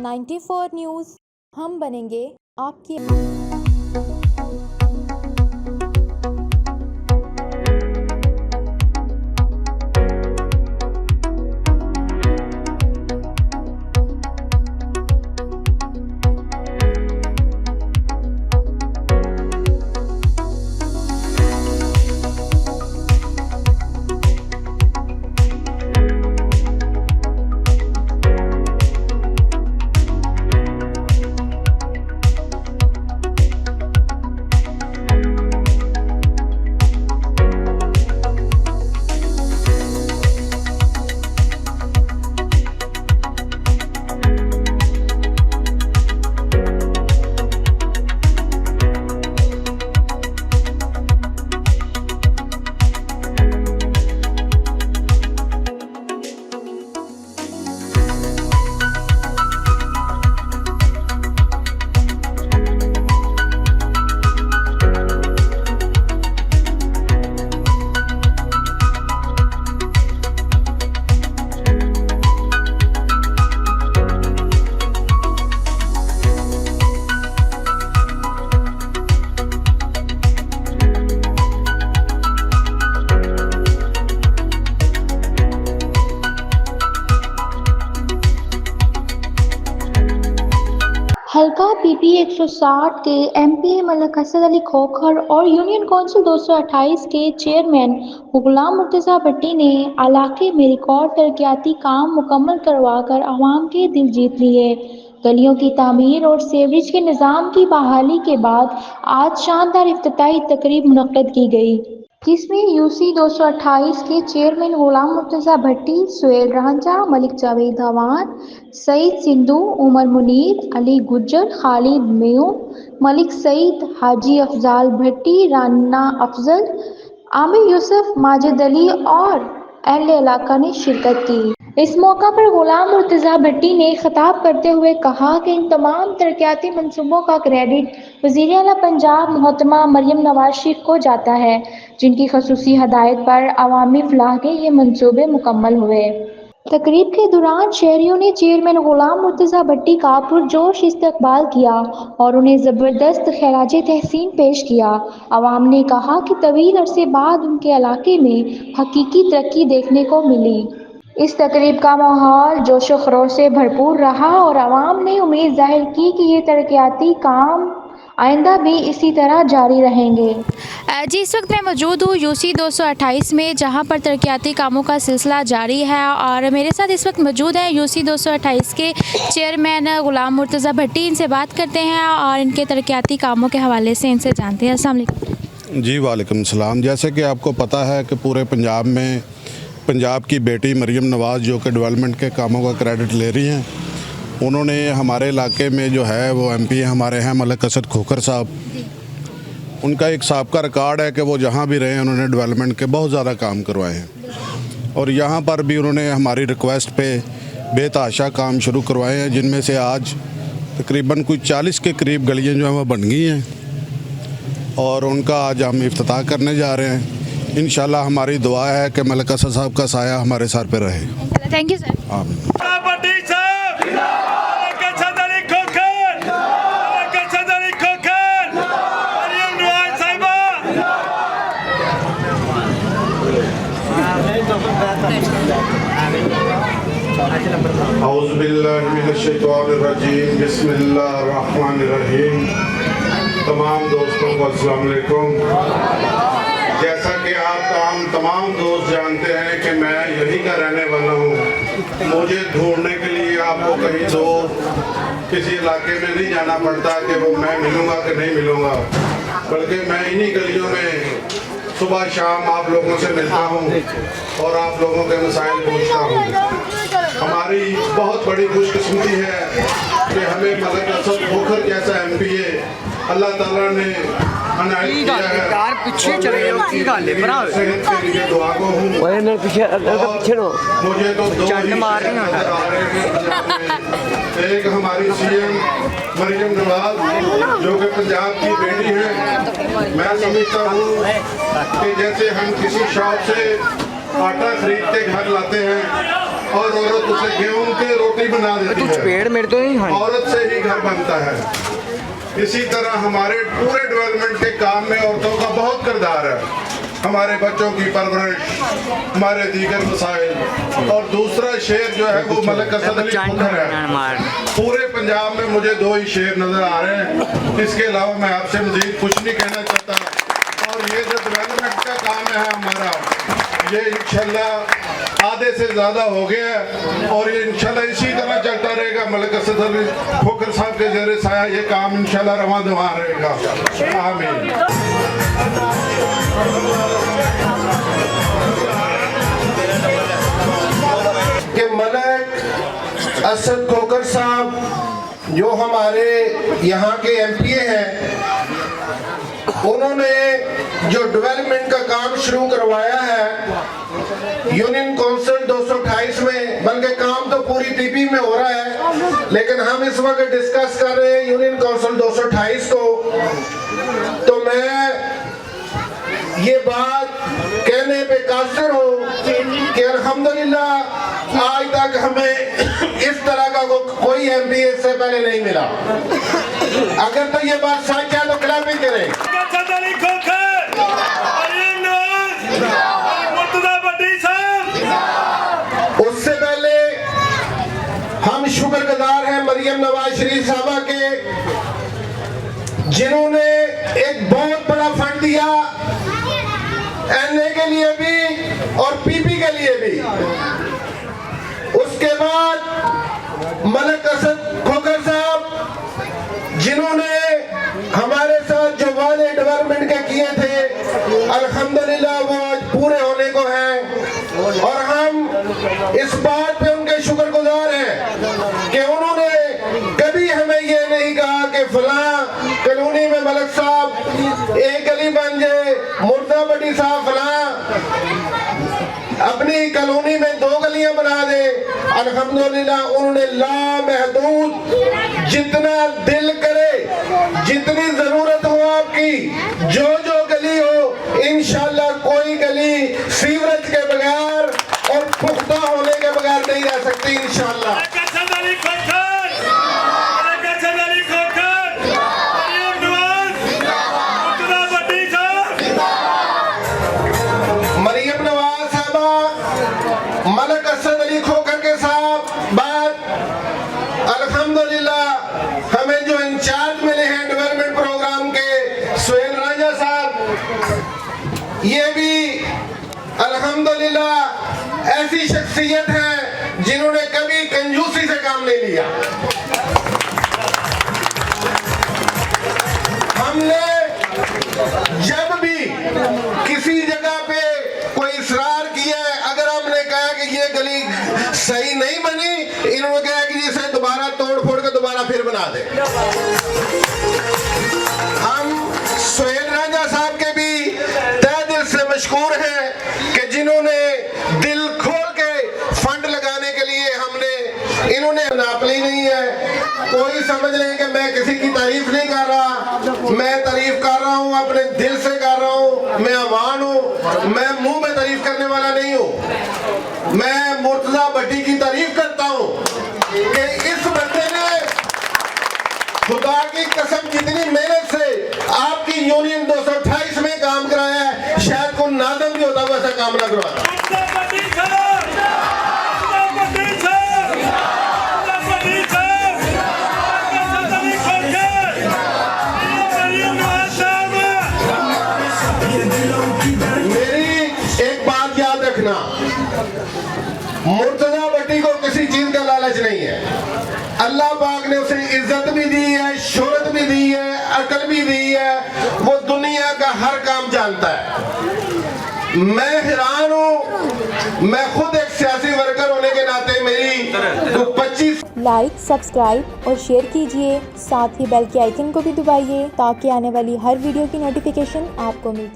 94 news, हम बनेंगे आपकी। हल्का पीपी 160 के एमपीए मलिक असद अली खोखर और यूनियन काउंसिल 228 के चेयरमैन गुलाम मुर्तज़ा भट्टी ने इलाके में रिकॉर्ड तरक्याती काम मुकम्मल करवाकर आवाम के दिल जीत लिए। गलियों की तामीर और सीवरेज के निज़ाम की बहाली के बाद आज शानदार इफ्तिताही तकरीब मुनक्कद की गई, जिसमें यूसी 228 के चेयरमैन गुलाम मुर्तज़ा भट्टी, सुहेल रांझा, मलिक जावेद अवान, सईद सिंधु, उमर मुनीर, अली गुज्जर, खालिद मेयून, मलिक सईद, हाजी अफजाल भट्टी, राना अफजल, आमिर यूसुफ, माजिद अली और अहले इलाका ने शिरकत की। इस मौका पर गुलाम मुर्तज़ा भट्टी ने खिताब करते हुए कहा कि इन तमाम तरक्याती मंसूबों का क्रेडिट वज़ीर आला पंजाब मोहतरमा मरियम नवाज शरीफ को जाता है, जिनकी खसूसी हदायत पर अवामी फलाह के ये मंसूबे मुकम्मल हुए। तकरीब के दौरान शहरियों ने चेयरमैन गुलाम मुर्तज़ा भट्टी का पुरजोश इस्तकबाल किया और उन्हें ज़बरदस्त खिराज तहसीन पेश किया। अवाम ने कहा कि तवील अरसे बाद उनके इलाके में हकीकी तरक्की देखने को मिली। इस तकरीब का माहौल जोशो खरोश से भरपूर रहा और अवाम ने उम्मीद जाहिर की कि ये तरक्याती काम आइंदा भी इसी तरह जारी रहेंगे। जी, इस वक्त मैं मौजूद हूँ यूसी 228 में, जहाँ पर तरक्याती कामों का सिलसिला जारी है और मेरे साथ इस वक्त मौजूद हैं यूसी 228 के चेयरमैन गुलाम मुर्तज़ा भट्टी। इनसे बात करते हैं और इनके तरक्याती कामों के हवाले से इनसे जानते हैं। अस्सलाम वालेकुम। जी वालेकुम सलाम। जैसे कि आपको पता है कि पूरे पंजाब में पंजाब की बेटी मरियम नवाज़ जो कि डेवलपमेंट के कामों का क्रेडिट ले रही हैं, उन्होंने हमारे इलाके में जो है वो एमपी हमारे हैं मलिक असद खोखर साहब, उनका एक साबका रिकॉर्ड है कि वो जहाँ भी रहे उन्होंने डेवलपमेंट के बहुत ज़्यादा काम करवाए हैं और यहाँ पर भी उन्होंने हमारी रिक्वेस्ट पे बेतहाशा काम शुरू करवाए हैं, जिनमें से आज तकरीबन कुछ 40 के करीब गलियाँ जो हैं वो बन गई हैं और उनका आज हम इफ्तिताह करने जा रहे हैं। इंशाल्लाह हमारी दुआ है कि मलिक असद साहब का साया हमारे सर पे रहे। Thank you sir. आमीन। औज़ुबिल्लाहिमिनश्शैतानिर्रजीम, बिस्मिल्लाहिर्रहमानिर्रहीम। तमाम दोस्तों को अस्सलाम वालेकुम। जैसा कि आप तमाम दोस्त जानते हैं कि मैं यहीं का रहने वाला हूँ। मुझे ढूंढने के लिए आपको कहीं किसी इलाके में नहीं जाना पड़ता कि वो मैं मिलूँगा कि नहीं मिलूँगा, बल्कि मैं इन्हीं गलियों में सुबह शाम आप लोगों से मिलता हूँ और आप लोगों के मसाइल पूछता हूँ। हमारी बहुत बड़ी खुशकिस्मती है कि हमें मलिक असद खोखर जैसा एमपीए अल्लाह ताला ने अनायत किया है। पीछे चले सेहत के लिए दुआ को हूँ। मुझे तो दो ही एक हमारी सीएम मरियम नवाज जो कि पंजाब की बेटी है। मैं समझता हूँ कि जैसे हम किसी शॉप से आटा खरीद के घर लाते हैं और औरत उसे गेहूं की रोटी बना देती है। पेड़ मेरे तो नहीं। औरत से ही घर बनता है। इसी तरह हमारे पूरे डेवलपमेंट के काम में औरतों का बहुत किरदार है। हमारे बच्चों की परवरिश, हमारे दीगर मसाइल। और दूसरा शेर जो है वो मलिक असद अली खोखर है। पूरे पंजाब में मुझे 2 ही शेर नजर आ रहे हैं, इसके अलावा मैं आपसे मजीद कुछ नहीं कहना चाहता। और ये जो डेवलपमेंट का काम है हमारा, ये इंशाल्लाह आधे से ज़्यादा हो गया है और ये इंशाल्लाह इसी तरह चलता रहेगा। मलिक असद अली खोखर साहब के ज़ेरे साया ये काम इंशाल्लाह रवां दवां रहेगा। आमीन। कि मलिक असद खोखर साहब जो हमारे यहाँ के एमपीए हैं, उन्होंने जो डेवलपमेंट का काम शुरू करवाया है यूनियन काउंसिल 228 में, बल्कि काम तो पूरी पीपी में हो रहा है, लेकिन हम इस वक्त डिस्कस कर रहे हैं यूनियन काउंसिल 228 को। तो मैं ये बात कहने पे कासिर हूँ कि अल्हम्दुलिल्लाह आज तक हमें इस तरह का कोई एमपीए इससे पहले नहीं मिला। अगर तो ये बात सच है तो क्लैपिंग करें। उससे पहले हम शुक्रगुजार हैं मरियम नवाज शरीफ साहबा के, जिन्होंने एक बहुत बड़ा फंड दिया एनए के लिए भी और पीपी के लिए भी। उसके बाद मलिक असद खोखर साहब, जिन्होंने हमारे साथ जो वादे डेवलपमेंट के किए थे, अल्हम्दुलिल्लाह वो आज पूरे होने को हैं। और हम इस बात पे उनके शुक्रगुजार हैं कि उन्होंने कभी हमें ये नहीं कहा कि फलां कॉलोनी में मलिक साहब एक गली बन जाए, मुर्दा बड़ी साहब फलां अपनी कॉलोनी में 2 गलियां बना दे। अल्हम्दुलिल्लाह उन्होंने लामहदूद जितना दिल करे, जितनी जरूरत हो आपकी, जो गली हो, इंशाल्लाह कोई गली सीवरेज के बगैर और पुख्ता होने के बगैर नहीं रह सकती इंशाल्लाह। मरियम नवाज साहबा, मलिक असद अली खोखर के साथ बात, अल्हम्दुलिल्लाह हमें जो इंचार्ज मिले हैं डेवलपमेंट प्रोग्राम के, सुहेल राजा साहब, ये भी अल्हम्दुलिल्लाह ऐसी शख्सियत है जिन्होंने कभी कंजूसी से काम नहीं लिया। हमने जब भी किसी जगह पे कोई इसरार किया है, अगर हमने कहा कि ये गली सही नहीं बनी, इन्होंने कहा कि इसे दोबारा तोड़ फोड़ के दोबारा फिर बना दे। हम सुहेल राजा साहब के भी तहे दिल से मशकूर हैं कि जिन्होंने दिल खोल के फंड लगाने के लिए इन्होंने नापली नहीं है। कोई समझ लें कि मैं किसी की तारीफ नहीं कर रहा, मैं तारीफ कर रहा हूँ अपने दिल से कर रहा हूँ। मैं अवान हूँ, मैं मुंह में तारीफ करने वाला नहीं हूँ। मैं मुर्तजा भट्टी की तारीफ करता हूँ कि इस बंदे ने खुदा की कसम जितनी मेहनत से आपकी यूनियन 228 में काम कराया है, शायद कोई नादम भी होता वैसा काम ना करवाता। मुर्तजा भट्टी को किसी चीज का लालच नहीं है। अल्लाह पाक ने उसे इज्जत भी दी है, शोहरत भी दी है, अकल भी दी है। वो दुनिया का हर काम जानता है। मैं हैरान हूँ, मैं खुद एक सियासी वर्कर होने के नाते मेरी तो 25 लाइक, सब्सक्राइब और शेयर कीजिए। साथ ही बेल के आइकन को भी दबाइए ताकि आने वाली हर वीडियो की नोटिफिकेशन आपको मिलती